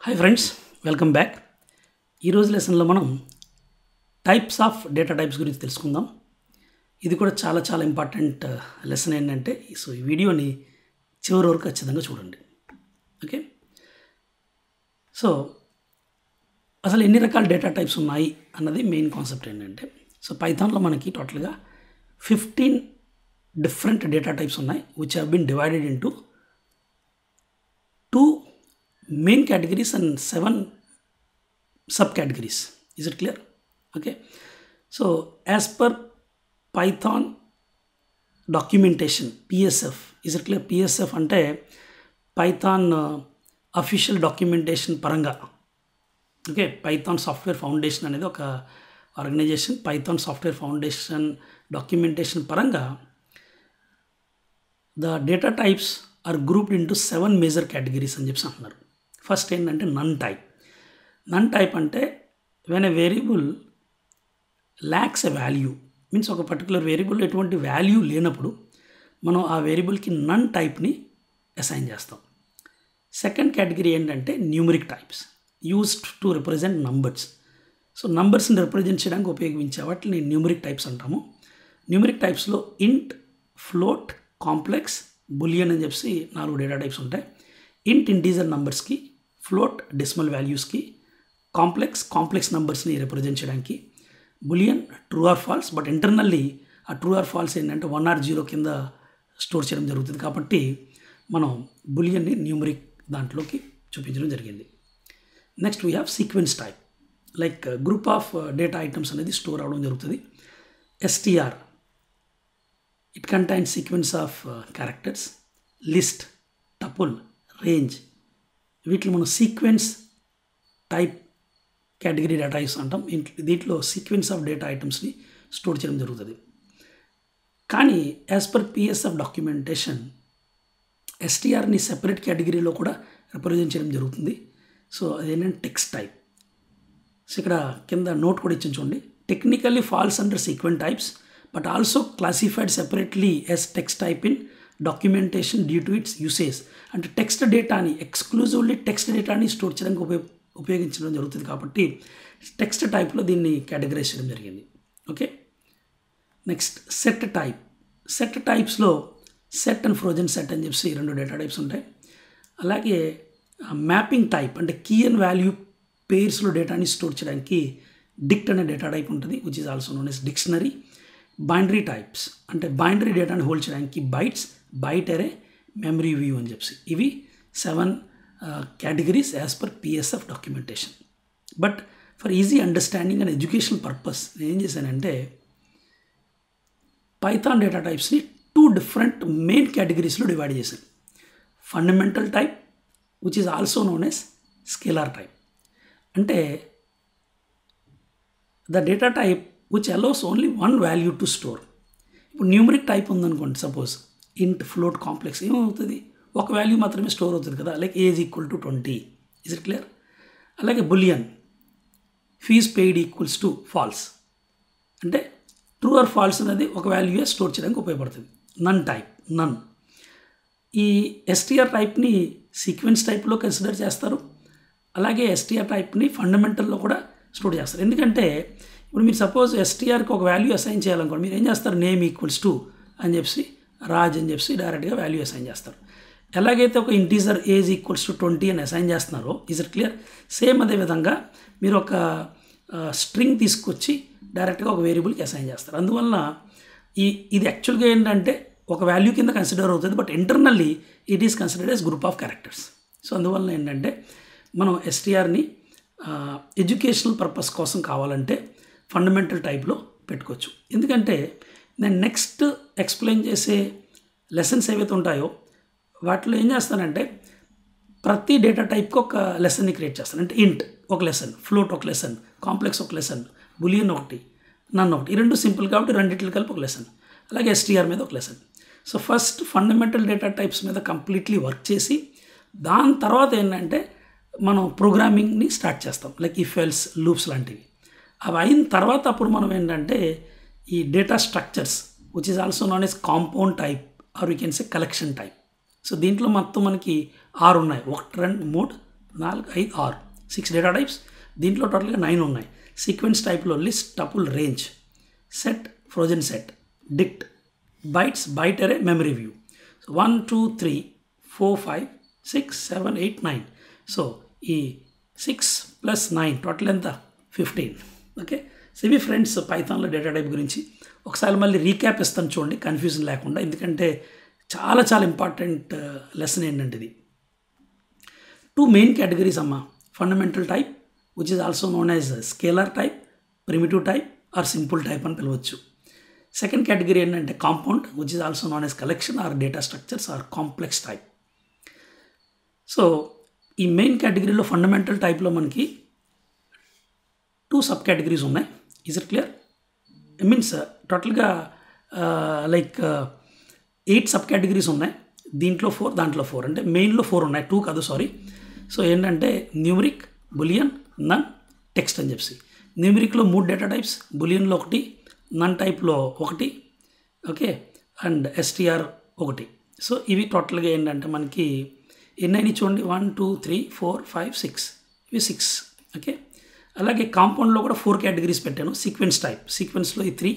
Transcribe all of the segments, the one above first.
Hi friends, welcome back. ఈరోజు లెసన్లో మనం టైప్స్ ఆఫ్ డేటా టైప్స్ గురించి తెలుసుకుందాం. ఇది కూడా చాలా చాలా ఇంపార్టెంట్ లెసన్. ఏంటంటే ఈ వీడియోని చివరి వరకు ఖచ్చితంగా చూడండి. ఓకే, సో అసలు ఎన్ని రకాల డేటా టైప్స్ ఉన్నాయి అన్నది మెయిన్ కాన్సెప్ట్. ఏంటంటే పైథాన్లో మనకి టోటల్గా 15 డిఫరెంట్ డేటా టైప్స్ ఉన్నాయి, which have been divided into 2 main categories and 7 subcategories. Is it clear? Okay, so as per Python documentation, PSF, is it clear? PSF ante Python official documentation paranga. Okay, Python Software Foundation అనేది ఒక organisation. Python Software Foundation documentation paranga the data types are grouped into 7 major categories అని చెప్పి అంటున్నారు. First ఏంటంటే none type. None type అంటే when a variable lacks a value, means ఒక particular variable ఎటువంటి value లేనప్పుడు మనం ఆ వేరియబుల్కి నన్ టైప్ని అసైన్ చేస్తాం. సెకండ్ కేటగిరీ ఏంటంటే numeric types, used to represent numbers. So నంబర్స్ని రిప్రజెంట్ చేయడానికి ఉపయోగించే వాటిని న్యూమరిక్ టైప్స్ అంటాము. న్యూమరిక్ టైప్స్లో ఇంట్, ఫ్లోట్, కాంప్లెక్స్, బులియన్ అని చెప్పి 4 డేటా టైప్స్ ఉంటాయి. ఇంట్ ఇంటీజర్ నంబర్స్కి, ఫ్లోట్ డెసిమల్ వాల్యూస్కి, కాంప్లెక్స్ నంబర్స్ని రిప్రజెంట్ చేయడానికి, Boolean true or false. But internally ఆ ట్రూ ఆర్ ఫాల్స్ ఏంటంటే 1 or 0 కింద స్టోర్ చేయడం జరుగుతుంది. కాబట్టి మనం బులియన్ని న్యూమరిక్ దాంట్లోకి చూపించడం జరిగింది. Next we have sequence type, like group of data items అనేది స్టోర్ అవడం జరుగుతుంది. STR, it contains sequence of characters. List, tuple, range, వీటిలో మనం sequence type category data types అంటాం. దీంట్లో సీక్వెన్స్ ఆఫ్ డేటా ఐటమ్స్ని స్టోర్ చేయడం జరుగుతుంది. కానీ యాజ్ పర్ PSF డాక్యుమెంటేషన్ STRని సెపరేట్ కేటగిరీలో కూడా రిప్రజెంట్ చేయడం జరుగుతుంది. సో అదేంటంటే టెక్స్ట్ టైప్. సో ఇక్కడ కింద నోట్ కూడా ఇచ్చి చూడండి. Technically falls under sequence types but also classified separately as text type in documentation due to its usage. అంటే టెక్స్ట్ డేటాని ఎక్స్క్లూజివ్లీ టెక్స్ట్ డేటాని స్టోర్ చేయడానికి ఉపయోగించడం జరుగుతుంది. కాబట్టి టెక్స్ట్ టైప్లో దీన్ని కేటగరైజ్ చేయడం జరిగింది. Okay, next set type. Set టైప్స్లో సెట్ అండ్ ఫ్రోజన్ సెట్ అని చెప్పి 2 డేటా టైప్స్ ఉంటాయి. అలాగే మ్యాపింగ్ టైప్ అంటే కీ అండ్ వాల్యూ పేర్స్లో డేటాని స్టోర్ చేయడానికి డిక్ట్ అనే డేటా టైప్ ఉంటుంది, which is also known as dictionary. Binary types అంటే బైనరీ డేటాని హోల్డ్ చేయడానికి bytes, byte array, memory view అని చెప్పి ఇవి 7 categories as per PSF documentation. But for easy understanding and educational purpose నేను ఏం చేశానంటే పైథాన్ డేటా టైప్స్ని 2 డిఫరెంట్ మెయిన్ కేటగిరీస్లో డివైడ్ చేశాను. Fundamental type, which is also known as scalar type. అంటే the data type which allows only 1 value to store. ఇప్పుడు numeric type ఉందనుకోండి, suppose int, float, complex, ఏమవుతుంది, ఒక వాల్యూ మాత్రమే స్టోర్ అవుతుంది కదా, like age equal to 20. Is it clear? అలాగే Boolean, fees paid equals to false, అంటే ట్రూ ఆర్ ఫాల్స్ అనేది ఒక వాల్యూయే స్టోర్ చేయడానికి ఉపయోగపడుతుంది. నన్ టైప్, నన్. ఈ STR టైప్ని సీక్వెన్స్ టైప్లో కన్సిడర్ చేస్తారు. అలాగే STR టైప్ని ఫండమెంటల్లో కూడా స్టోర్ చేస్తారు. ఎందుకంటే ఇప్పుడు మీరు సపోజ్ STRకి ఒక వాల్యూ అసైన్ చేయాలనుకోండి, మీరు ఏం చేస్తారు, నేమ్ ఈక్వల్స్ టు అని చెప్పి రాజ్ అని చెప్పి డైరెక్ట్గా వాల్యూ అసైన్ చేస్తారు. ఎలాగైతే ఒక ఇంటీజర్ ఏజ్ ఈక్వల్స్ టు 20 అని అసైన్ చేస్తున్నారో, ఇస్ ఇట్ క్లియర్? సేమ్ అదేవిధంగా మీరు ఒక స్ట్రింగ్ తీసుకొచ్చి డైరెక్ట్గా ఒక వేరియబుల్కి అసైన్ చేస్తారు. అందువల్ల ఇది యాక్చువల్గా ఏంటంటే ఒక వాల్యూ కింద కన్సిడర్ అవుతుంది, but internally it is considered as group of characters. So అందువల్ల ఏంటంటే మనం STRని ఎడ్యుకేషనల్ పర్పస్ కోసం కావాలంటే ఫండమెంటల్ టైప్లో పెట్టుకోవచ్చు. ఎందుకంటే నేను నెక్స్ట్ ఎక్స్ప్లెయిన్ చేసే లెసన్స్ ఏవైతే ఉంటాయో వాటిలో ఏం చేస్తానంటే ప్రతి డేటా టైప్కి ఒక లెసన్ని క్రియేట్ చేస్తాను. అంటే ఇంట్ ఒక లెసన్, ఫ్లోట్ ఒక లెసన్, కాంప్లెక్స్ ఒక లెసన్, బులియన్ ఒకటి, నన్ ఒకటి. ఈ 2 సింపుల్ కాబట్టి 2 కలిపి ఒక లెసన్. అలాగే STR మీద ఒక lesson. So first fundamental data types మీద కంప్లీట్లీ వర్క్ చేసి దాని తర్వాత ఏంటంటే మనం ప్రోగ్రామింగ్ని స్టార్ట్ చేస్తాం, లైక్ ఇఫ్ ఎల్స్, లూప్స్ లాంటివి. అవి అయిన తర్వాత అప్పుడు మనం ఏంటంటే ఈ data structures, which is also known as compound type or we can say collection type. So దీంట్లో మొత్తం మనకి 6 ఉన్నాయి, 1, 2, 3, 4 5 6 6 డేటా టైప్స్. దీంట్లో టోటల్గా 9 ఉన్నాయి. సీక్వెన్స్ టైప్లో list, tuple, range, set, frozen set, dict, bytes, byte array, memory view. So 1 2 3 4 5 6 7 8 9. So ఈ 6 + 9 total ఎంత? 15. ఓకే, సో ఇవి ఫ్రెండ్స్ పైథాన్లో డేటా టైప్ గురించి. ఒకసారి మళ్ళీ రీక్యాప్ ఇస్తాను చూడండి, కన్ఫ్యూజన్ లేకుండా, ఎందుకంటే చాలా చాలా ఇంపార్టెంట్ లెసన్ ఏంటంటే ఇది. 2 మెయిన్ కేటగిరీస్ అమ్మ. Fundamental type which is also known as scalar type, primitive type or simple type అని పిలవచ్చు. సెకండ్ కేటగిరీ ఏంటంటే compound which is also known as collection or data structures or complex type. So ఈ main కేటగిరీలో fundamental టైప్లో మనకి 2 sub categories ఉన్నాయి. Is it clear? Means టోటల్గా like 8 sub categories ఉన్నాయి. దీంట్లో 4, దాంట్లో 4, అంటే మెయిన్లో 4 ఉన్నాయి, 2 కాదు, సారీ. సో ఏంటంటే న్యూమరిక్, బులియన్, నన్, టెక్స్ట్ అని చెప్పి. న్యూమరిక్లో 3 డేటా టైప్స్, బులియన్లో 1, నన్ టైప్లో 1, ఓకే, అండ్ ఎస్టీఆర్ 1. సో ఇవి టోటల్గా ఏంటంటే మనకి ఎన్నైనా చూడండి, 1 2 3 4 5 6, ఇవి 6. ఓకే, అలాగే కాంపౌండ్లో కూడా 4 కేటగిరీస్ పెట్టాను. సీక్వెన్స్ టైప్, సీక్వెన్స్లో ఈ 3,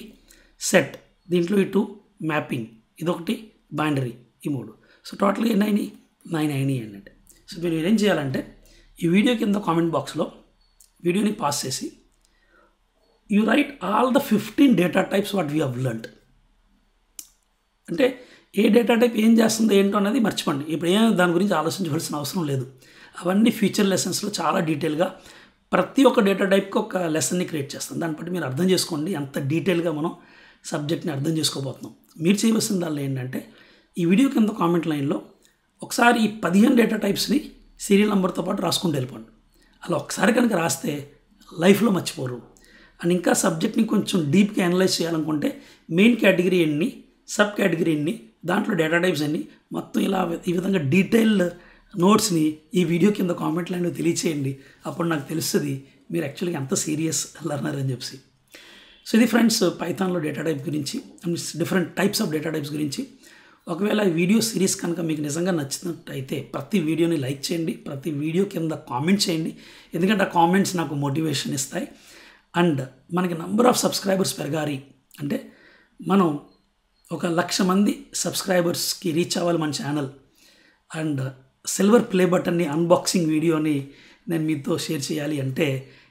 సెట్, దీంట్లో ఈ 2, మ్యాపింగ్, ఇదొకటి, బైనరీ, ఈ 3. సో టోటల్గా ఎన్నైనాయి? 9 అయినాయి అన్నట్టు. సో మీరు ఏం చేయాలంటే ఈ వీడియో కింద కామెంట్ బాక్స్లో వీడియోని పాస్ చేసి you right all the 15 data types what we have learned. అంటే ఏ డేటా టైప్ ఏం చేస్తుందో ఏంటో అనేది మర్చిపోండి. ఇప్పుడు ఏం దాని గురించి ఆలోచించవలసిన అవసరం లేదు. అవన్నీ ఫ్యూచర్ లెసన్స్లో చాలా డీటెయిల్గా ప్రతి ఒక్క డేటా టైప్కి ఒక లెసన్ని క్రియేట్ చేస్తాం. దాన్ని బట్టి మీరు అర్థం చేసుకోండి ఎంత డీటెయిల్గా మనం సబ్జెక్ట్ని అర్థం చేసుకోబోతున్నాం. మీరు చేయవలసిన దానిలో ఏంటంటే ఈ వీడియో కింద కామెంట్ లైన్లో ఒకసారి ఈ 15 డేటా టైప్స్ని సీరియల్ నెంబర్తో పాటు రాసుకుంటూ వెళ్ళిపోండి. అలా ఒకసారి కనుక రాస్తే లైఫ్లో మర్చిపోరు. అండ్ ఇంకా సబ్జెక్ట్ని కొంచెం డీప్గా అనలైజ్ చేయాలనుకుంటే మెయిన్ కేటగిరీ ఎన్ని, సబ్ కేటగిరీ ఎన్ని, దాంట్లో డేటా టైప్స్ ఎన్ని, మొత్తం ఇలా ఈ విధంగా డీటెయిల్డ్ నోట్స్ని ఈ వీడియో కింద కామెంట్ లైన్లో తెలియచేయండి. అప్పుడు నాకు తెలుస్తుంది మీరు యాక్చువల్గా ఎంత సీరియస్ లెర్నర్ అని చెప్పి. సో ఇది ఫ్రెండ్స్ పైథాన్లో డేటా టైప్ గురించి, different types of data types గురించి. ఒకవేళ ఈ వీడియో సిరీస్ కనుక మీకు నిజంగా నచ్చినట్టయితే ప్రతి వీడియోని లైక్ చేయండి, ప్రతి వీడియో కింద కామెంట్ చేయండి, ఎందుకంటే ఆ కామెంట్స్ నాకు మోటివేషన్ ఇస్తాయి. అండ్ మనకి నంబర్ ఆఫ్ సబ్స్క్రైబర్స్ పెరగాలి అంటే మనం 1,00,000 మంది సబ్స్క్రైబర్స్కి రీచ్ అవ్వాలి మన ఛానల్. అండ్ సిల్వర్ ప్లే బటన్ని అన్బాక్సింగ్ వీడియోని నేను మీతో షేర్ చేయాలి అంటే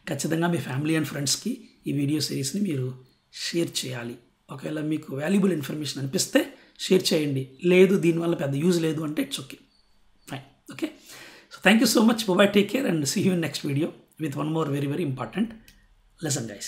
ఖచ్చితంగా మీ ఫ్యామిలీ అండ్ ఫ్రెండ్స్కి ఈ వీడియో సిరీస్ని మీరు షేర్ చేయాలి. ఒకవేళ మీకు వాల్యుబుల్ ఇన్ఫర్మేషన్ అనిపిస్తే షేర్ చేయండి, లేదు దీనివల్ల పెద్ద యూజ్ లేదు అంటే it's okay, fine. Okay, so thank you so much. Bye, take care and see you in next video with one more very very important lesson guys.